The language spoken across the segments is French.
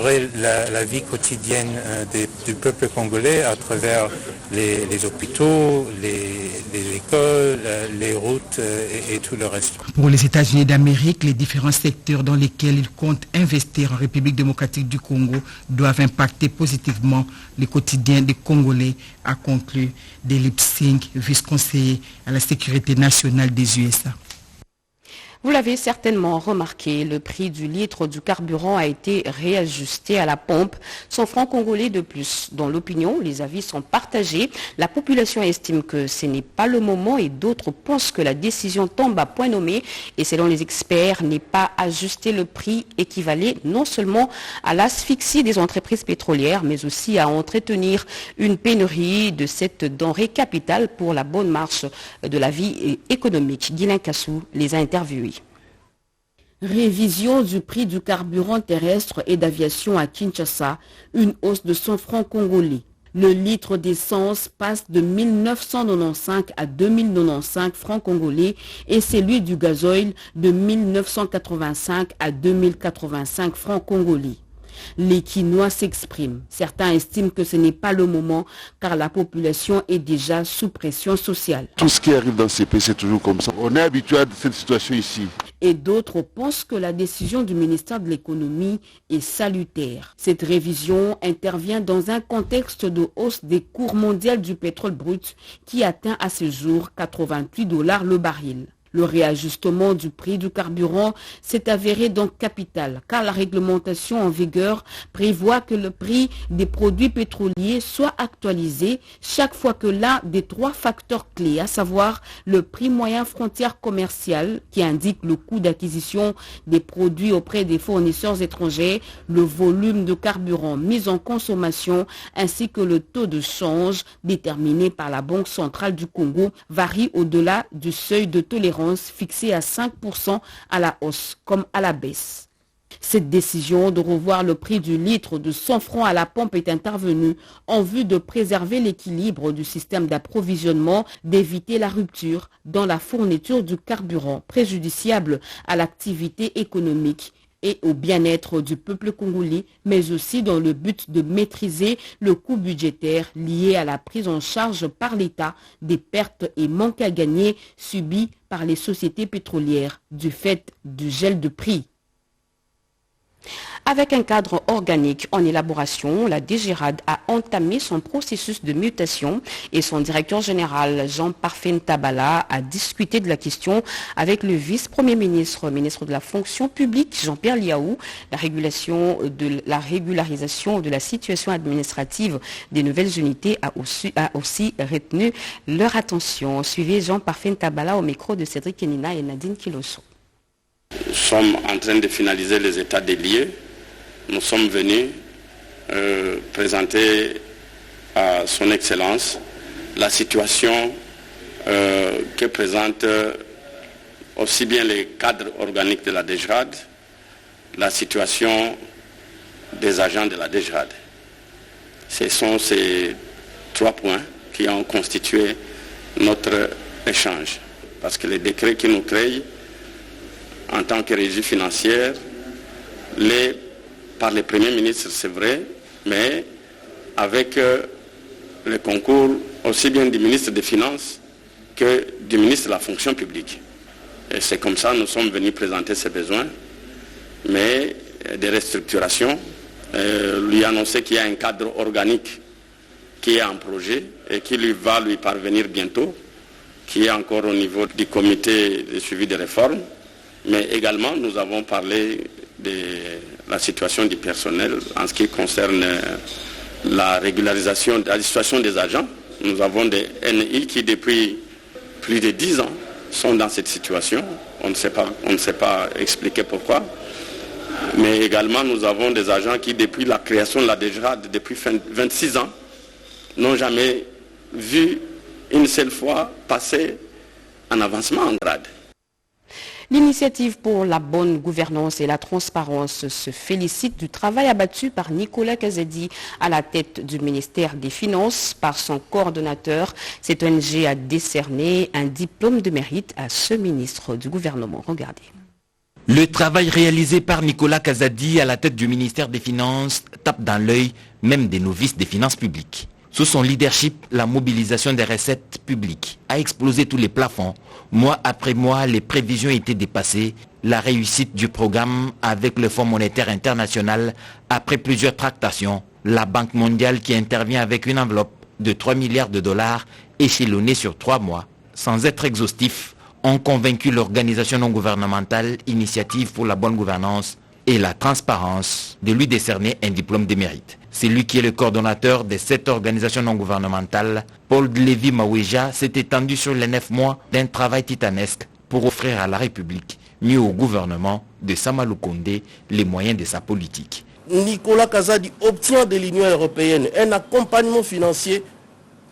La vie quotidienne du peuple congolais à travers les hôpitaux, les écoles, les routes et tout le reste. Pour les États-Unis d'Amérique, les différents secteurs dans lesquels ils comptent investir en République démocratique du Congo doivent impacter positivement le quotidien des Congolais, a conclu Delip Singh, vice-conseiller à la sécurité nationale des USA. Vous l'avez certainement remarqué, le prix du litre du carburant a été réajusté à la pompe, 100 francs congolais de plus. Dans l'opinion, les avis sont partagés. La population estime que ce n'est pas le moment et d'autres pensent que la décision tombe à point nommé et selon les experts, n'est pas ajuster le prix équivalait non seulement à l'asphyxie des entreprises pétrolières, mais aussi à entretenir une pénurie de cette denrée capitale pour la bonne marche de la vie économique. Guilain Kassou les a interviewés. Révision du prix du carburant terrestre et d'aviation à Kinshasa, une hausse de 100 francs congolais. Le litre d'essence passe de 1995 à 2095 francs congolais et celui du gazoil de 1985 à 2085 francs congolais. Les Quinois s'expriment. Certains estiment que ce n'est pas le moment car la population est déjà sous pression sociale. Tout ce qui arrive dans ces pays, c'est toujours comme ça. On est habitué à cette situation ici. Et d'autres pensent que la décision du ministère de l'économie est salutaire. Cette révision intervient dans un contexte de hausse des cours mondiaux du pétrole brut qui atteint à ce jour $88 le baril. Le réajustement du prix du carburant s'est avéré donc capital, car la réglementation en vigueur prévoit que le prix des produits pétroliers soit actualisé chaque fois que l'un des trois facteurs clés, à savoir le prix moyen frontière commerciale qui indique le coût d'acquisition des produits auprès des fournisseurs étrangers, le volume de carburant mis en consommation ainsi que le taux de change déterminé par la Banque centrale du Congo, varie au-delà du seuil de tolérance fixé à 5% à la hausse comme à la baisse. Cette décision de revoir le prix du litre de 100 francs à la pompe est intervenue en vue de préserver l'équilibre du système d'approvisionnement, d'éviter la rupture dans la fourniture du carburant préjudiciable à l'activité économique et au bien-être du peuple congolais, mais aussi dans le but de maîtriser le coût budgétaire lié à la prise en charge par l'État des pertes et manques à gagner subis par les sociétés pétrolières du fait du gel de prix. Avec un cadre organique en élaboration, la DGRAD a entamé son processus de mutation et son directeur général Jean-Parfait Ntabala a discuté de la question avec le vice-premier ministre, ministre de la fonction publique Jean-Pierre Liaou. La régularisation de la situation administrative des nouvelles unités a aussi retenu leur attention. Suivez Jean-Parfait Ntabala au micro de Cédric Kenina et Nadine Kiloso. Nous sommes en train de finaliser les états des lieux. Nous sommes venus présenter à son Excellence la situation que présente aussi bien les cadres organiques de la DGRAD, la situation des agents de la DGRAD. Ce sont ces trois points qui ont constitué notre échange. Parce que les décrets qui nous créent en tant que régie financière, par les premiers ministres, c'est vrai, mais avec le concours aussi bien du ministre des Finances que du ministre de la fonction publique. Et c'est comme ça que nous sommes venus présenter ces besoins, mais des restructurations, lui annoncer qu'il y a un cadre organique qui est en projet et qui va lui parvenir bientôt, qui est encore au niveau du comité de suivi des réformes. Mais également, nous avons parlé de la situation du personnel en ce qui concerne la régularisation de la situation des agents. Nous avons des NI qui, depuis plus de 10 ans, sont dans cette situation. On ne sait pas expliquer pourquoi. Mais également, nous avons des agents qui, depuis la création de la DGRAD, depuis 26 ans, n'ont jamais vu une seule fois passer un avancement en grade. L'initiative pour la bonne gouvernance et la transparence se félicite du travail abattu par Nicolas Kazadi à la tête du ministère des Finances. Par son coordonnateur, cette ONG a décerné un diplôme de mérite à ce ministre du gouvernement. Regardez. Le travail réalisé par Nicolas Kazadi à la tête du ministère des Finances tape dans l'œil même des novices des finances publiques. Sous son leadership, la mobilisation des recettes publiques a explosé tous les plafonds. Mois après mois, les prévisions étaient dépassées. La réussite du programme avec le Fonds monétaire international, après plusieurs tractations, la Banque mondiale qui intervient avec une enveloppe de 3 milliards de dollars échelonnée sur 3 mois, sans être exhaustif, ont convaincu l'organisation non gouvernementale Initiative pour la bonne gouvernance et la transparence de lui décerner un diplôme de mérite. C'est lui qui est le coordonnateur de cette organisation non gouvernementale. Paul Lévy Maweja s'est étendu sur les 9 mois d'un travail titanesque pour offrir à la République, mieux au gouvernement de Samalou Kondé, les moyens de sa politique. Nicolas Kazadi obtient de l'Union européenne un accompagnement financier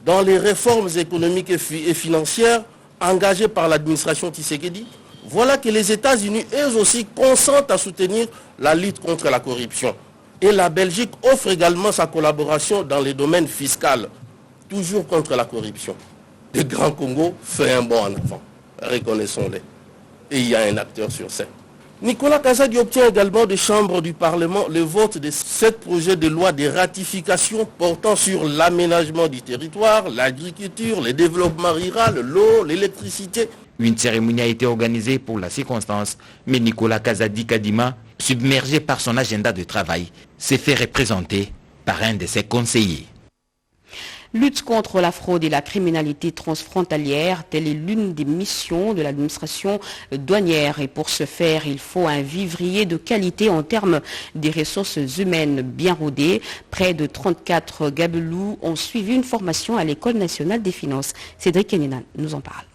dans les réformes économiques et financières engagées par l'administration Tshisekedi. Voilà que les États-Unis, eux aussi, consentent à soutenir la lutte contre la corruption. Et la Belgique offre également sa collaboration dans les domaines fiscaux, toujours contre la corruption. Le Grand Congo fait un bond en avant, reconnaissons-les. Et il y a un acteur sur scène. Nicolas Kazadi obtient également des chambres du Parlement le vote de 7 projets de loi de ratification portant sur l'aménagement du territoire, l'agriculture, le développement rural, l'eau, l'électricité. Une cérémonie a été organisée pour la circonstance, mais Nicolas Kazadi Kadima, submergé par son agenda de travail, s'est fait représenter par un de ses conseillers. Lutte contre la fraude et la criminalité transfrontalière, telle est l'une des missions de l'administration douanière. Et pour ce faire, il faut un vivrier de qualité en termes des ressources humaines bien rodées. Près de 34 gabelous ont suivi une formation à l'École nationale des finances. Cédric Kenina nous en parle.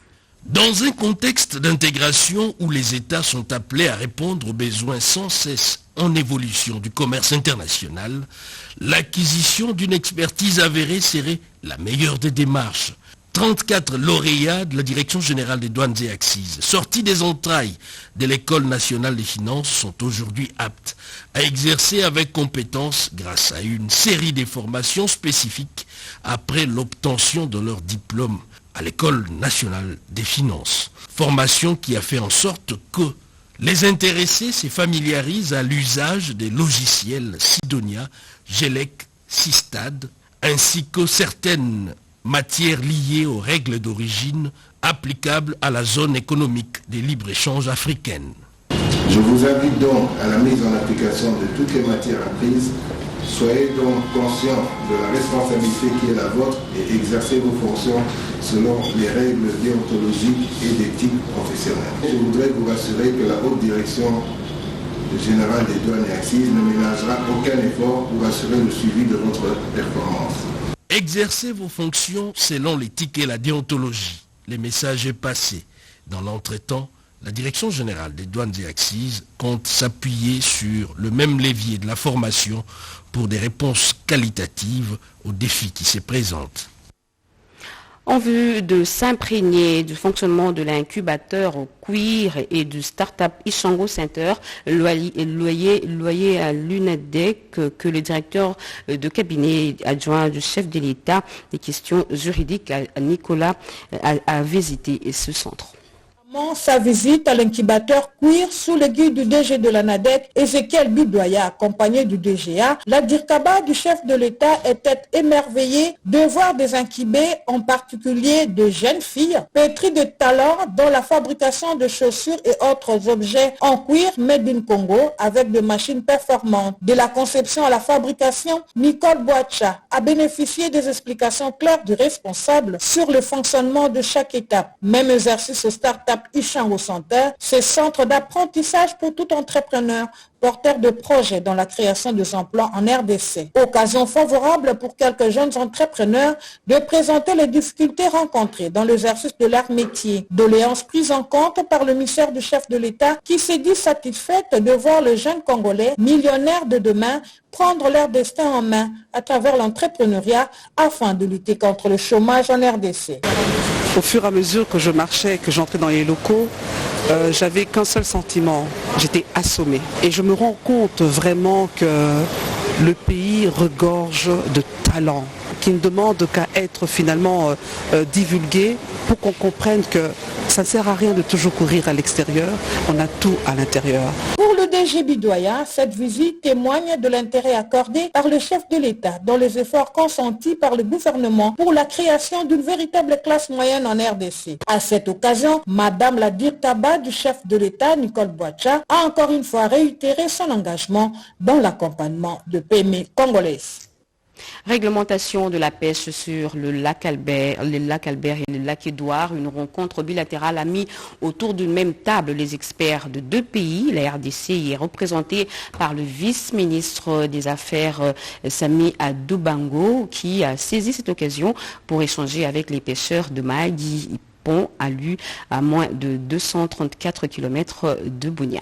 Dans un contexte d'intégration où les États sont appelés à répondre aux besoins sans cesse en évolution du commerce international, l'acquisition d'une expertise avérée serait la meilleure des démarches. 34 lauréats de la Direction générale des douanes et accises, sortis des entrailles de l'École nationale des finances, sont aujourd'hui aptes à exercer avec compétence grâce à une série de formations spécifiques après l'obtention de leur diplôme à l'École nationale des finances. Formation qui a fait en sorte que les intéressés se familiarisent à l'usage des logiciels Sidonia, GELEC, Sistad, ainsi que certaines matières liées aux règles d'origine applicables à la zone économique des libre-échanges africaines. Je vous invite donc à la mise en application de toutes les matières apprises. Soyez donc conscients de la responsabilité qui est la vôtre et exercez vos fonctions selon les règles déontologiques et d'éthique professionnelle. Je voudrais vous rassurer que la haute direction générale des douanes et accises ne ménagera aucun effort pour assurer le suivi de votre performance. Exercez vos fonctions selon l'éthique et la déontologie. Le message est passé. Dans l'entretemps, la Direction générale des douanes et accises compte s'appuyer sur le même levier de la formation pour des réponses qualitatives aux défis qui se présentent. En vue de s'imprégner du fonctionnement de l'incubateur au cuir et du start-up Ishango Center, loyer à l'UNEDEC que le directeur de cabinet adjoint du chef de l'État des questions juridiques, Nicolas, a visité ce centre. Sa visite à l'incubateur cuir sous l'aiguille du DG de la NADEC, Ezekiel Bidoya, accompagné du DGA, la DIRCABA du chef de l'État était émerveillée de voir des incubés, en particulier de jeunes filles, pétries de talent dans la fabrication de chaussures et autres objets en cuir made in Congo avec des machines performantes. De la conception à la fabrication, Nicole Boacha a bénéficié des explications claires du responsable sur le fonctionnement de chaque étape. Même exercice au start-up Ishango Center, ce centre d'apprentissage pour tout entrepreneur porteur de projets dans la création des emplois en RDC. Occasion favorable pour quelques jeunes entrepreneurs de présenter les difficultés rencontrées dans l'exercice de leur métier. Doléances prises en compte par le ministère du chef de l'État qui s'est dit satisfaite de voir les jeunes Congolais, millionnaires de demain, prendre leur destin en main à travers l'entrepreneuriat afin de lutter contre le chômage en RDC. Au fur et à mesure que je marchais, que j'entrais dans les locaux, j'avais qu'un seul sentiment, j'étais assommée. Et je me rends compte vraiment que le pays regorge de talents. qui ne demande qu'à être finalement divulgué pour qu'on comprenne que ça ne sert à rien de toujours courir à l'extérieur, on a tout à l'intérieur. Pour le DG Bidoya, cette visite témoigne de l'intérêt accordé par le chef de l'État dans les efforts consentis par le gouvernement pour la création d'une véritable classe moyenne en RDC. À cette occasion, Madame la Dirtaba du chef de l'État, Nicole Boacha, a encore une fois réitéré son engagement dans l'accompagnement de PME congolaises. Réglementation de la pêche sur le lac Albert et le lac Édouard. Une rencontre bilatérale a mis autour d'une même table les experts de deux pays. La RDC y est représentée par le vice-ministre des Affaires Sami Adoubango qui a saisi cette occasion pour échanger avec les pêcheurs de Mahagi Pont à Lu, à moins de 234 km de Bunia.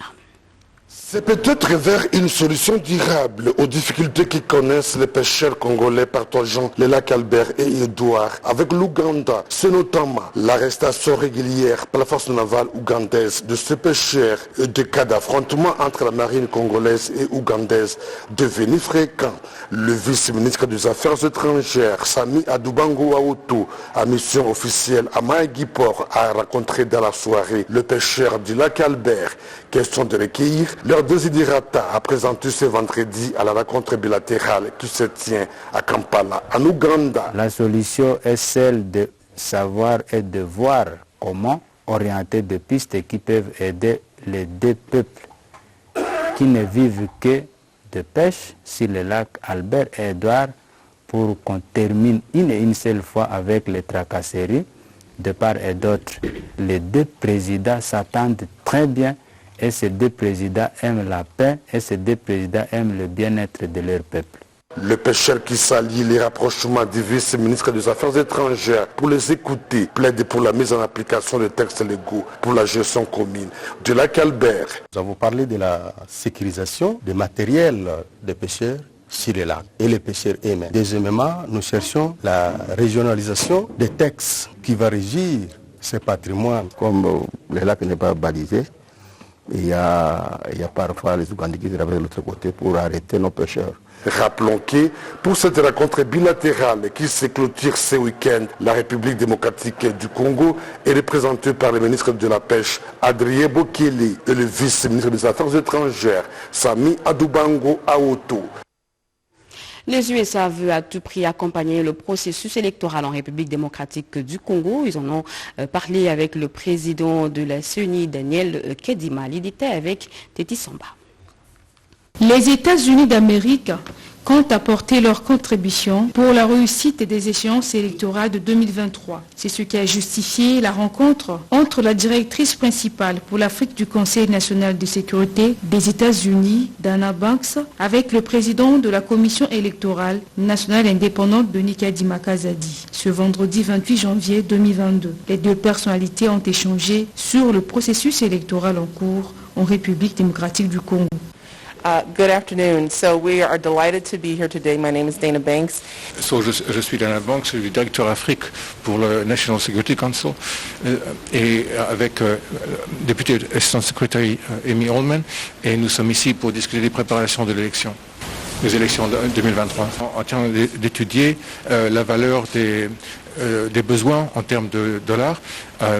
C'est peut-être vers une solution durable aux difficultés que connaissent les pêcheurs congolais partageant les lacs Albert et Édouard avec l'Ouganda. C'est notamment l'arrestation régulière par la force navale ougandaise de ces pêcheurs et des cas d'affrontement entre la marine congolaise et ougandaise devenus fréquents. Le vice-ministre des Affaires étrangères, Sami Adoubango Aoto, à mission officielle à Mahagi Port, a rencontré dans la soirée le pêcheur du lac Albert. Question de recueillir leur desiderata a présenté ce vendredi à la rencontre bilatérale qui se tient à Kampala, en Ouganda. La solution est celle de savoir et de voir comment orienter des pistes qui peuvent aider les deux peuples qui ne vivent que de pêche sur le lac Albert et Édouard pour qu'on termine une seule fois avec les tracasseries de part et d'autre. Les deux présidents s'attendent très bien. Et ces deux présidents aiment la paix et ces deux présidents aiment le bien-être de leur peuple. Le pêcheur qui s'allie les rapprochements du vice-ministre des Affaires étrangères pour les écouter plaide pour la mise en application des textes légaux pour la gestion commune du lac Albert. Nous avons parlé de la sécurisation des matériels des pêcheurs sur les lacs et les pêcheurs eux-mêmes. Deuxièmement, nous cherchons la régionalisation des textes qui va régir ces patrimoines. Comme le lac n'est pas balisé, il y a parfois les Ougandais qui travaillent de l'autre côté pour arrêter nos pêcheurs. Rappelons que pour cette rencontre bilatérale qui se clôture ce week-end, la République démocratique du Congo est représentée par le ministre de la Pêche, Adrien Bokele, et le vice-ministre des Affaires étrangères, Sami Adoubango Aoto. Les USA veulent à tout prix accompagner le processus électoral en République démocratique du Congo. Ils en ont parlé avec le président de la CENI, Daniel Kedima. Il était avec Teti Samba. Les États-Unis d'Amérique comptent apporter leur contribution pour la réussite des échéances électorales de 2023. C'est ce qui a justifié la rencontre entre la directrice principale pour l'Afrique du Conseil national de sécurité des États-Unis, Dana Banks, avec le président de la Commission électorale nationale indépendante de Kadima Kazadi, ce vendredi 28 janvier 2022. Les deux personnalités ont échangé sur le processus électoral en cours en République démocratique du Congo. Good afternoon. So we are delighted to be here today. My name is Dana Banks. Je suis Dana Banks, je suis directeur Afrique pour le National Security Council et avec le député Assistant Secretary Amy Oldman, et nous sommes ici pour discuter des préparations de l'élection. Les élections de 2023. En train d'étudier la valeur des besoins en termes de dollars,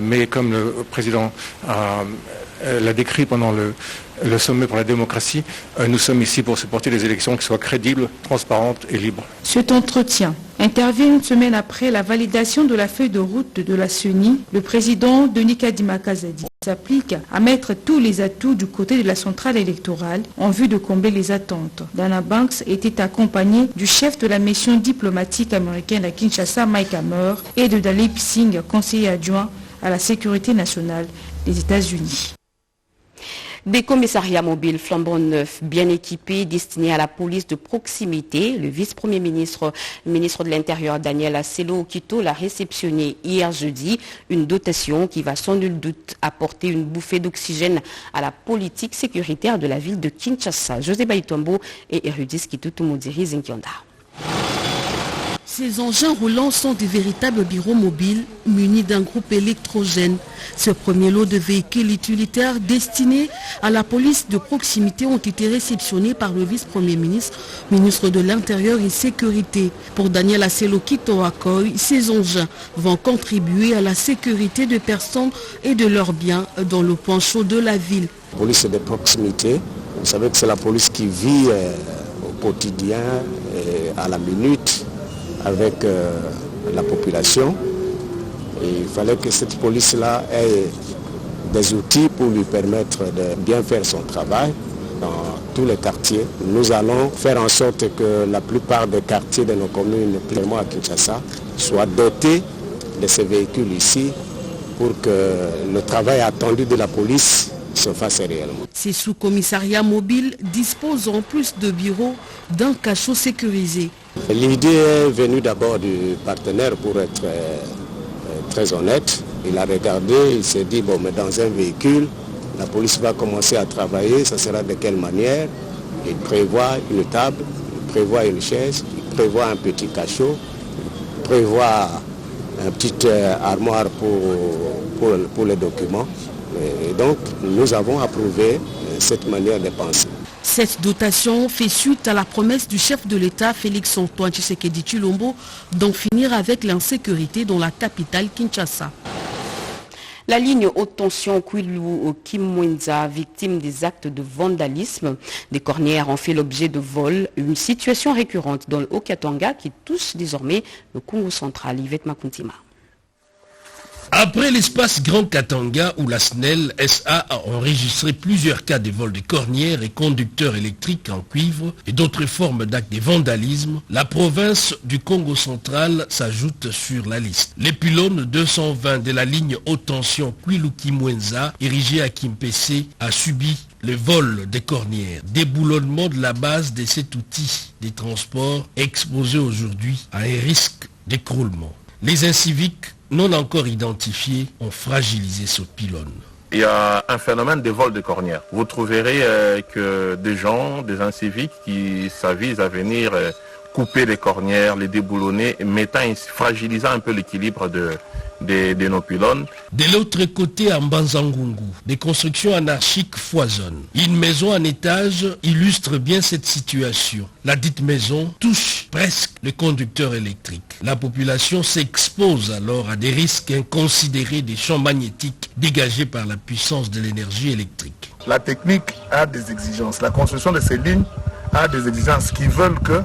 mais comme le président l'a décrit pendant le sommet pour la démocratie, nous sommes ici pour supporter des élections qui soient crédibles, transparentes et libres. Cet entretien intervient une semaine après la validation de la feuille de route de la CENI. Le président Denis Kadima Kazadi s'applique à mettre tous les atouts du côté de la centrale électorale en vue de combler les attentes. Dana Banks était accompagné du chef de la mission diplomatique américaine à Kinshasa, Mike Hammer, et de Dalip Singh, conseiller adjoint à la sécurité nationale des États-Unis. Des commissariats mobiles flambant neufs, bien équipés, destinés à la police de proximité. Le vice-premier ministre, ministre de l'Intérieur Daniel Asselo Okito l'a réceptionné hier jeudi. Une dotation qui va sans nul doute apporter une bouffée d'oxygène à la politique sécuritaire de la ville de Kinshasa. José Baïtombo et Erudis Kitutumudiri Zinkionda. Ces engins roulants sont des véritables bureaux mobiles munis d'un groupe électrogène. Ce premier lot de véhicules utilitaires destinés à la police de proximité ont été réceptionnés par le vice-premier ministre, ministre de l'Intérieur et Sécurité. Pour Daniel Aselokito Akoy, ces engins vont contribuer à la sécurité des personnes et de leurs biens dans le point chaud de la ville. Police de proximité, vous savez que c'est la police qui vit au quotidien, à la minute, avec la population. Et il fallait que cette police-là ait des outils pour lui permettre de bien faire son travail dans tous les quartiers. Nous allons faire en sorte que la plupart des quartiers de nos communes, particulièrement à Kinshasa, soient dotés de ces véhicules ici pour que le travail attendu de la police se fasse réellement. Ces sous-commissariats mobiles disposent en plus de bureaux d'un cachot sécurisé. L'idée est venue d'abord du partenaire pour être très honnête. Il a regardé, il s'est dit, bon, mais dans un véhicule, la police va commencer à travailler, ça sera de quelle manière? Il prévoit une table, il prévoit une chaise, il prévoit un petit cachot, il prévoit un petit armoire pour les documents. Et donc, nous avons approuvé cette manière de penser. Cette dotation fait suite à la promesse du chef de l'État, Félix-Antoine Tshisekedi Tshilombo, d'en finir avec l'insécurité dans la capitale Kinshasa. La ligne haute tension Kwilu-Kimwenza, victime des actes de vandalisme. Des cornières ont fait l'objet de vols, une situation récurrente dans le Haut-Katanga qui touche désormais le Congo central. Yvette Makuntima. Après l'espace Grand Katanga où la SNEL SA a enregistré plusieurs cas de vol de cornières et conducteurs électriques en cuivre et d'autres formes d'actes de vandalisme, la province du Congo central s'ajoute sur la liste. Les pylônes 220 de la ligne haute tension Kwilu-Kimwenza, érigée à Kimpese, a subi le vol des cornières, déboulonnement de la base de cet outil des transports exposé aujourd'hui à un risque d'écroulement. Les inciviques non encore identifiés ont fragilisé ce pylône. Il y a un phénomène de vol de cornières. Vous trouverez que des gens, des inciviques qui s'avisent à venir couper les cornières, les déboulonner, fragilisant un peu l'équilibre de nos pylônes. De l'autre côté, à Mbanzangungu, des constructions anarchiques foisonnent. Une maison en étage illustre bien cette situation. La dite maison touche presque le conducteur électrique. La population s'expose alors à des risques inconsidérés des champs magnétiques dégagés par la puissance de l'énergie électrique. La technique a des exigences. La construction de ces lignes a des exigences qui veulent que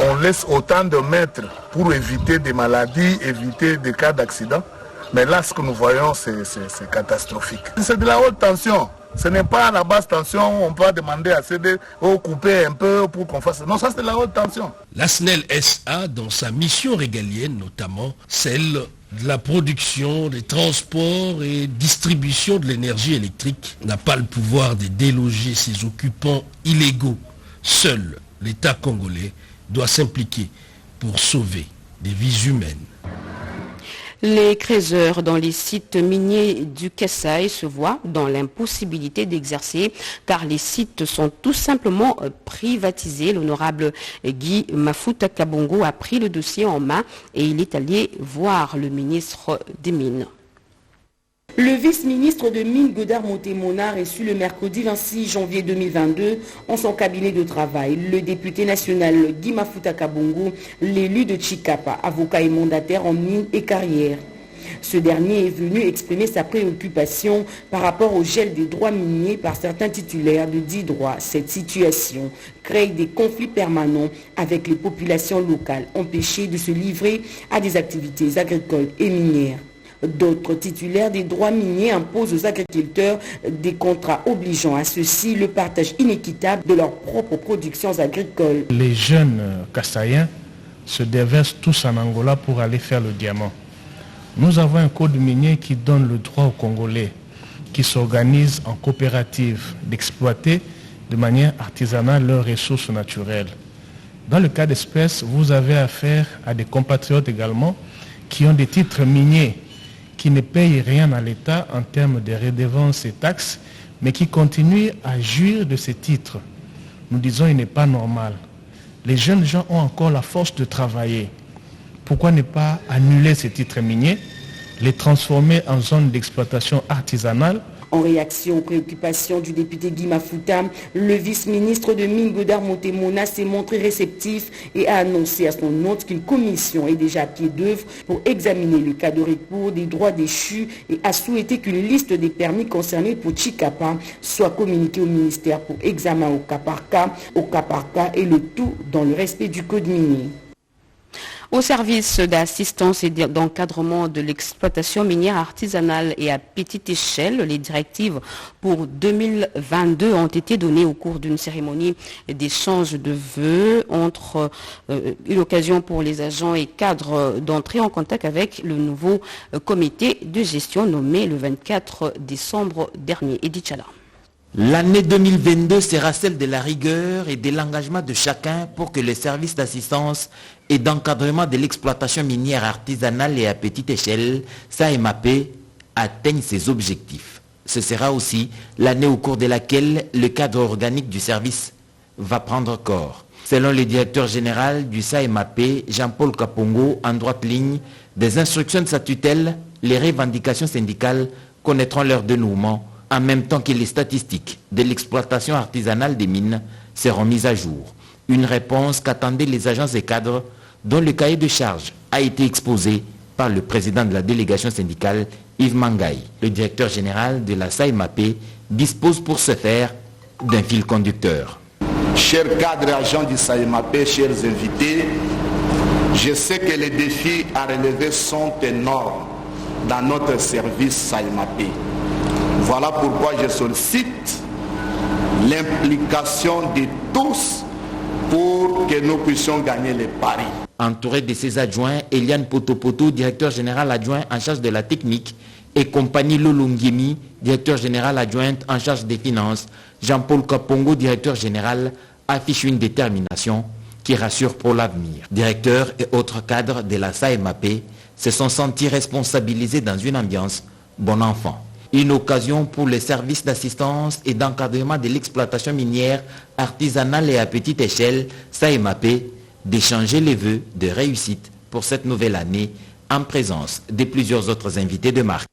on laisse autant de mètres pour éviter des maladies, éviter des cas d'accident. Mais là, ce que nous voyons, c'est catastrophique. C'est de la haute tension. Ce n'est pas à la basse tension, on peut demander à CD ou couper un peu pour qu'on fasse... Non, ça c'est de la haute tension. La SNEL SA, dans sa mission régalienne notamment, celle de la production, des transports et distribution de l'énergie électrique, n'a pas le pouvoir de déloger ses occupants illégaux. Seul l'État congolais doit s'impliquer pour sauver des vies humaines. Les creuseurs dans les sites miniers du Kasaï se voient dans l'impossibilité d'exercer car les sites sont tout simplement privatisés. L'honorable Guy Mafuta Kabongo a pris le dossier en main et il est allé voir le ministre des Mines. Le vice-ministre de Mines Godard Montemona a reçu le mercredi 26 janvier 2022 en son cabinet de travail le député national Guy Mafuta Kabongo, l'élu de Chikapa, avocat et mandataire en mines et carrières. Ce dernier est venu exprimer sa préoccupation par rapport au gel des droits miniers par certains titulaires de 10 droits. Cette situation crée des conflits permanents avec les populations locales, empêchées de se livrer à des activités agricoles et minières. D'autres titulaires des droits miniers imposent aux agriculteurs des contrats obligeant à ceux-ci le partage inéquitable de leurs propres productions agricoles. Les jeunes Kasaïens se déversent tous en Angola pour aller faire le diamant. Nous avons un code minier qui donne le droit aux Congolais qui s'organisent en coopérative d'exploiter de manière artisanale leurs ressources naturelles. Dans le cas d'espèce, vous avez affaire à des compatriotes également qui ont des titres miniers qui ne payent rien à l'État en termes de redevances et taxes, mais qui continuent à jouir de ces titres. Nous disons qu'il n'est pas normal. les jeunes gens ont encore la force de travailler. Pourquoi ne pas annuler ces titres miniers, les transformer en zones d'exploitation artisanale? En réaction aux préoccupations du député Guy Mafuta, le vice-ministre de Mines Godard Montemona s'est montré réceptif et a annoncé à son hôte qu'une commission est déjà à pied d'œuvre pour examiner le cas de recours des droits déchus et a souhaité qu'une liste des permis concernés pour Chikapa soit communiquée au ministère pour examen au cas par cas et le tout dans le respect du code minier. Au service d'assistance et d'encadrement de l'exploitation minière artisanale et à petite échelle, les directives pour 2022 ont été données au cours d'une cérémonie d'échange de vœux entre une occasion pour les agents et cadres d'entrer en contact avec le nouveau comité de gestion nommé le 24 décembre dernier. Edith Chala. L'année 2022 sera celle de la rigueur et de l'engagement de chacun pour que les services d'assistance et d'encadrement de l'exploitation minière artisanale et à petite échelle, SAEMAP, atteignent ses objectifs. Ce sera aussi l'année au cours de laquelle le cadre organique du service va prendre corps. Selon le directeur général du SAEMAP, Jean-Paul Kapongo, en droite ligne des instructions de sa tutelle, les revendications syndicales connaîtront leur dénouement en même temps que les statistiques de l'exploitation artisanale des mines seront mises à jour. Une réponse qu'attendaient les agents et cadres dont le cahier de charge a été exposé par le président de la délégation syndicale, Yves Mangaï. Le directeur général de la SAEMAP dispose pour ce faire d'un fil conducteur. Chers cadres et agents du SAEMAP, chers invités, je sais que les défis à relever sont énormes dans notre service SAEMAP. Voilà pourquoi je sollicite l'implication de tous pour que nous puissions gagner les paris. Entouré de ses adjoints, Eliane Potopoto, directeur général adjoint en charge de la technique, et compagnie Lolongiemi, directeur général adjointe en charge des finances, Jean-Paul Kapongo, directeur général, affiche une détermination qui rassure pour l'avenir. Directeurs et autres cadres de la SAEMAP se sont sentis responsabilisés dans une ambiance bon enfant. Une occasion pour les services d'assistance et d'encadrement de l'exploitation minière artisanale et à petite échelle, SAEMAP, d'échanger les vœux de réussite pour cette nouvelle année en présence de plusieurs autres invités de marque.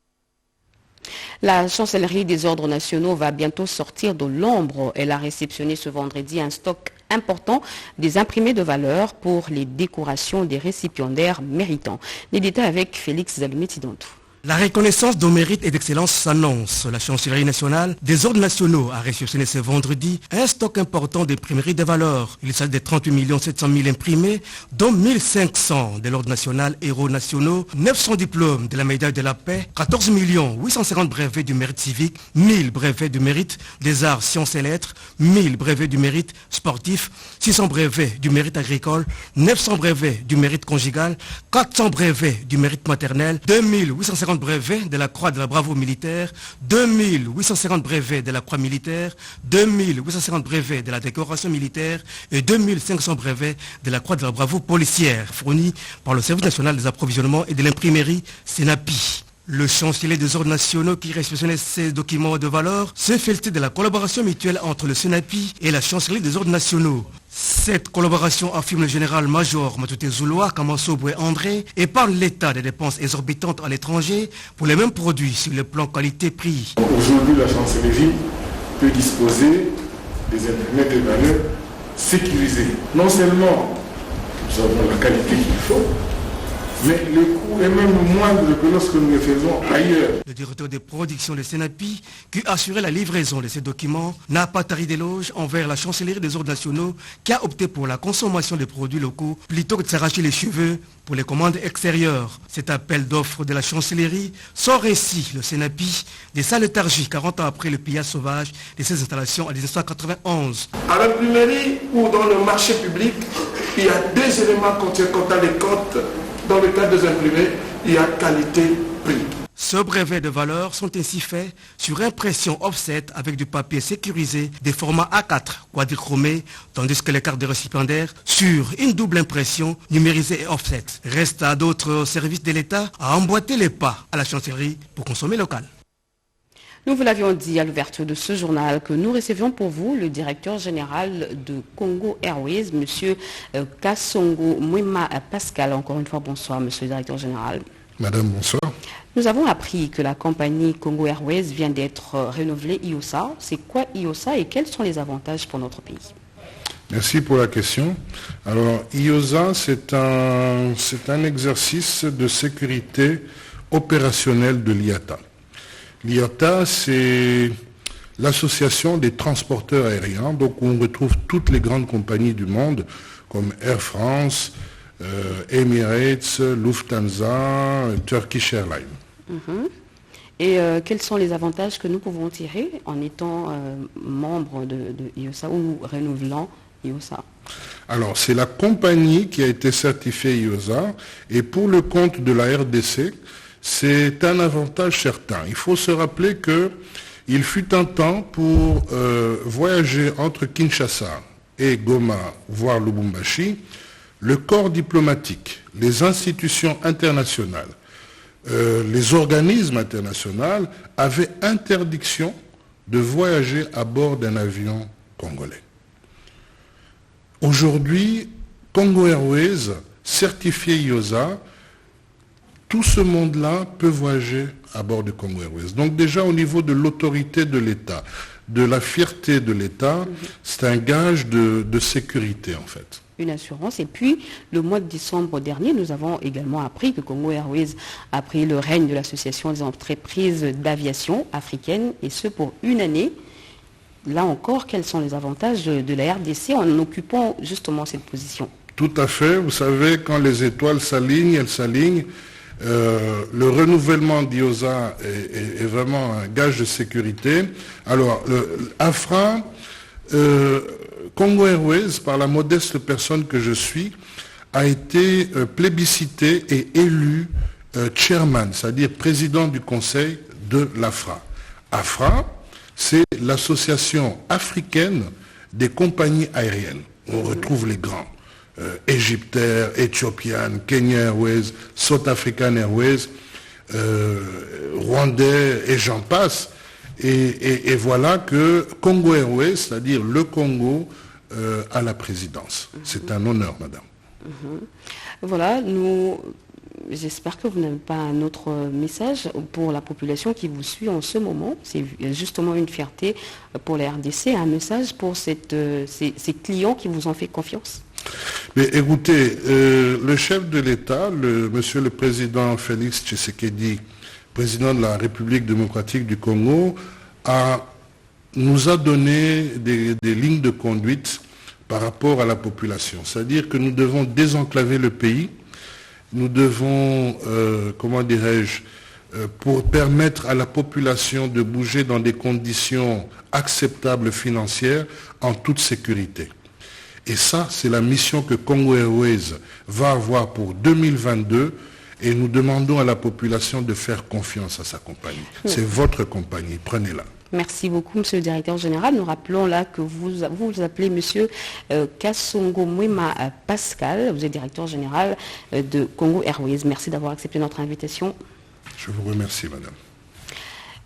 La chancellerie des ordres nationaux va bientôt sortir de l'ombre. Elle a réceptionné ce vendredi un stock important des imprimés de valeur pour les décorations des récipiendaires méritants. Les détails avec Félix Zalumetidontou. La reconnaissance de mérite et d'excellence s'annonce. La Chancellerie nationale des ordres nationaux a réceptionné ce vendredi un stock important d'imprimeries de valeur. Il s'agit de 38 700 000 imprimés, dont 1500 de l'ordre national héros nationaux, 900 diplômes de la médaille de la paix, 14 850 brevets du mérite civique, 1000 brevets du mérite des arts, sciences et lettres, 1000 brevets du mérite sportif, 600 brevets du mérite agricole, 900 brevets du mérite conjugal, 400 brevets du mérite maternel, 2850 brevets de la croix de la bravoure militaire, 2850 brevets de la croix militaire, 2850 brevets de la décoration militaire et 2500 brevets de la croix de la bravoure policière fournis par le Service national des approvisionnements et de l'imprimerie SENAPI. Le chancelier des ordres nationaux qui réceptionnait ces documents de valeur se félicitait de la collaboration mutuelle entre le SENAPI et la chancellerie des ordres nationaux. Cette collaboration, affirme le général-major Matouté Zouloua Kamansoboué André, et par l'état des dépenses exorbitantes à l'étranger pour les mêmes produits sur le plan qualité-prix. Aujourd'hui, la chancellerie peut disposer des imprimés de valeur sécurisés. Non seulement nous avons la qualité qu'il faut, mais le coût est même moindre que lorsque nous le faisons ailleurs. Le directeur de production de SENAPI, qui assurait la livraison de ces documents, n'a pas tari d'éloge envers la chancellerie des ordres nationaux, qui a opté pour la consommation des produits locaux plutôt que de s'arracher les cheveux pour les commandes extérieures. Cet appel d'offres de la chancellerie sort ainsi le SENAPI des sa léthargie 40 ans après le pillage sauvage de ces installations en 1991. À l'imprimerie ou dans le marché public, il y a deux éléments quand on les comptes. Dans le cas des imprimés, il y a qualité-prix. Ce brevet de valeur sont ainsi faits sur impression offset avec du papier sécurisé des formats A4 quadrichromés, tandis que les cartes de récipiendaires sur une double impression numérisée et offset. Reste à d'autres services de l'État à emboîter les pas à la chancellerie pour consommer local. Nous vous l'avions dit à l'ouverture de ce journal que nous recevions pour vous le directeur général de Congo Airways, M. Kasongo Mwema Pascal. Encore une fois, bonsoir, monsieur le directeur général. Madame, bonsoir. Nous avons appris que la compagnie Congo Airways vient d'être renouvelée IOSA. C'est quoi IOSA et quels sont les avantages pour notre pays? Merci pour la question. Alors, IOSA, c'est un exercice de sécurité opérationnelle de l'IATA. L'IATA, c'est l'association des transporteurs aériens, donc on retrouve toutes les grandes compagnies du monde, comme Air France, Emirates, Lufthansa, Turkish Airlines. Et quels sont les avantages que nous pouvons tirer en étant membre de IOSA ou renouvelant IOSA? Alors, c'est la compagnie qui a été certifiée IOSA, et pour le compte de la RDC, c'est un avantage certain. Il faut se rappeler qu'il fut un temps pour voyager entre Kinshasa et Goma, voire Lubumbashi, le corps diplomatique, les institutions internationales, les organismes internationaux avaient interdiction de voyager à bord d'un avion congolais. Aujourd'hui, Congo Airways, certifié IOSA, tout ce monde-là peut voyager à bord de Congo Airways. Donc déjà au niveau de l'autorité de l'État, de la fierté de l'État, c'est un gage de sécurité en fait. Une assurance. Et puis, le mois de décembre dernier, nous avons également appris que Congo Airways a pris le règne de l'Association des entreprises d'aviation africaines, et ce pour une année. Là encore, quels sont les avantages de la RDC en occupant justement cette position? Tout à fait. Vous savez, quand les étoiles s'alignent, elles s'alignent. Le renouvellement d'IOSA est vraiment un gage de sécurité. Alors, AFRA, Congo Airways, par la modeste personne que je suis, a été plébiscité et élu chairman, c'est-à-dire président du conseil de l'AFRA. AFRA, c'est l'association africaine des compagnies aériennes. On retrouve les grands. Egyptair, Ethiopian, Kenya Airways, South African Airways, Rwandais et j'en passe. Et voilà que Congo Airways, c'est-à-dire le Congo, a la présidence. C'est un honneur, madame. Voilà, j'espère que vous n'avez pas un autre message pour la population qui vous suit en ce moment. C'est justement une fierté pour la RDC, un message pour ces clients qui vous ont fait confiance. Mais écoutez, le chef de l'État, monsieur le président Félix Tshisekedi, président de la République démocratique du Congo, nous a donné des lignes de conduite par rapport à la population. C'est-à-dire que nous devons désenclaver le pays, nous devons, pour permettre à la population de bouger dans des conditions acceptables financières en toute sécurité. Et ça, c'est la mission que Congo Airways va avoir pour 2022 et nous demandons à la population de faire confiance à sa compagnie. C'est votre compagnie, prenez-la. Merci beaucoup, monsieur le directeur général. Nous rappelons là que vous appelez monsieur Kasongo Mwema Pascal. Vous êtes directeur général de Congo Airways. Merci d'avoir accepté notre invitation. Je vous remercie, madame.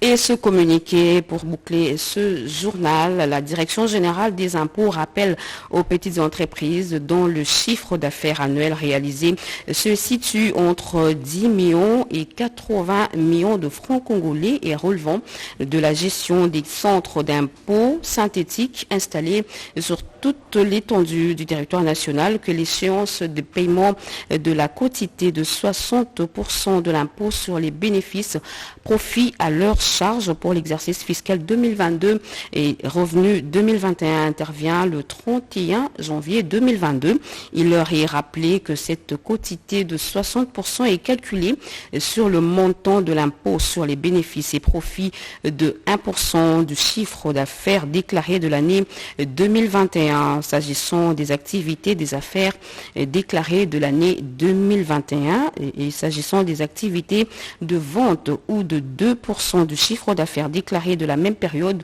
Et ce communiqué, pour boucler ce journal, la Direction générale des impôts rappelle aux petites entreprises dont le chiffre d'affaires annuel réalisé se situe entre 10 millions et 80 millions de francs congolais et relevant de la gestion des centres d'impôts synthétiques installés sur toute l'étendue du territoire national que l'échéance de paiement de la quotité de 60% de l'impôt sur les bénéfices profits à leur charge pour l'exercice fiscal 2022 et revenu 2021 intervient le 31 janvier 2022. Il leur est rappelé que cette quotité de 60% est calculée sur le montant de l'impôt sur les bénéfices et profits de 1% du chiffre d'affaires déclaré de l'année 2021. 2021 s'agissant des activités des affaires déclarées de l'année 2021 et s'agissant des activités de vente ou de 2% du chiffre d'affaires déclaré de la même période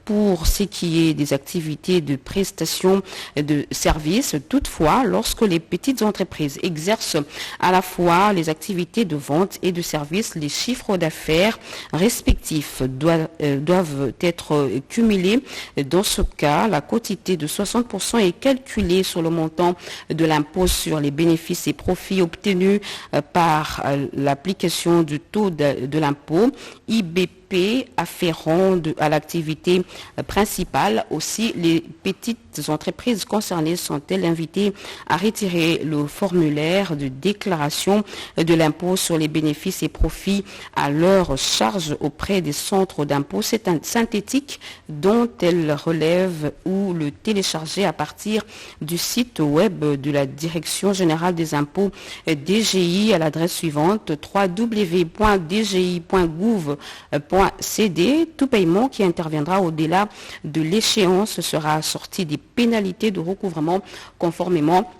pour ce qui est des activités de prestation de services. Toutefois, lorsque les petites entreprises exercent à la fois les activités de vente et de services, les chiffres d'affaires respectifs doivent être cumulés. Dans ce cas, la quotité de 60% est calculée sur le montant de l'impôt sur les bénéfices et profits obtenus par l'application du taux de l'impôt IBP afférent à l'activité principale. Aussi, les petites entreprises concernées sont-elles invitées à retirer le formulaire de déclaration de l'impôt sur les bénéfices et profits à leur charge auprès des centres d'impôt synthétiques dont elles relèvent ou le télécharger à partir du site web de la Direction générale des impôts DGI à l'adresse suivante www.dgi.gouv.cd. Tout paiement qui interviendra au-delà de l'échéance sera assorti des pénalités de recouvrement conformément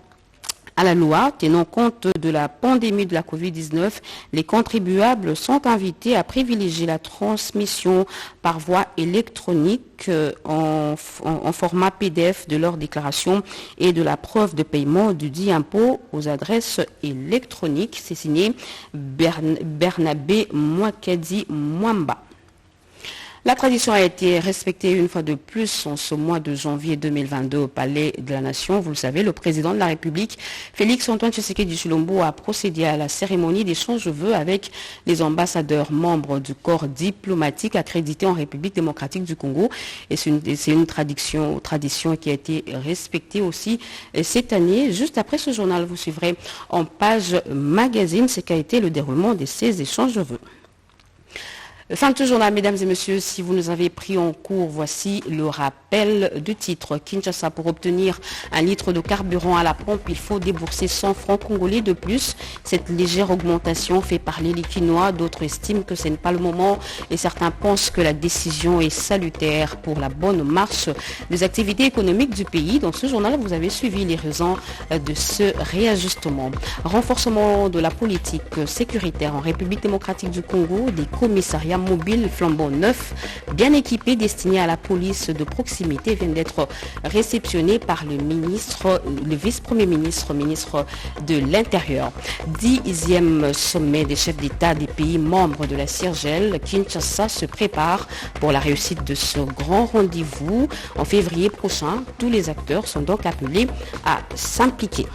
à la loi. Tenant compte de la pandémie de la Covid-19, les contribuables sont invités à privilégier la transmission par voie électronique en format PDF de leur déclaration et de la preuve de paiement du dit impôt aux adresses électroniques. C'est signé Bernabé Mwakadi Mwamba. La tradition a été respectée une fois de plus en ce mois de janvier 2022 au Palais de la Nation. Vous le savez, le président de la République, Félix-Antoine Tshisekedi Tshilombo, a procédé à la cérémonie d'échange de vœux avec les ambassadeurs membres du corps diplomatique accrédité en République démocratique du Congo. Et c'est une tradition qui a été respectée aussi cette année. Juste après ce journal, vous suivrez en page magazine ce qu'a été le déroulement de ces échanges de vœux. Fin de ce journal, mesdames et messieurs, si vous nous avez pris en cours, voici le rappel du titre. Kinshasa, pour obtenir un litre de carburant à la pompe, il faut débourser 100 francs congolais de plus. Cette légère augmentation fait parler les Quinois. D'autres estiment que ce n'est pas le moment et certains pensent que la décision est salutaire pour la bonne marche des activités économiques du pays. Dans ce journal, vous avez suivi les raisons de ce réajustement. Renforcement de la politique sécuritaire en République démocratique du Congo, des commissariats mobiles flambant neufs, bien équipés, destinés à la police de proximité, viennent d'être réceptionnés par le vice-premier ministre de l'Intérieur. 10e sommet des chefs d'État des pays membres de la CIRGL. Kinshasa se prépare pour la réussite de ce grand rendez-vous. En février prochain, tous les acteurs sont donc appelés à s'impliquer.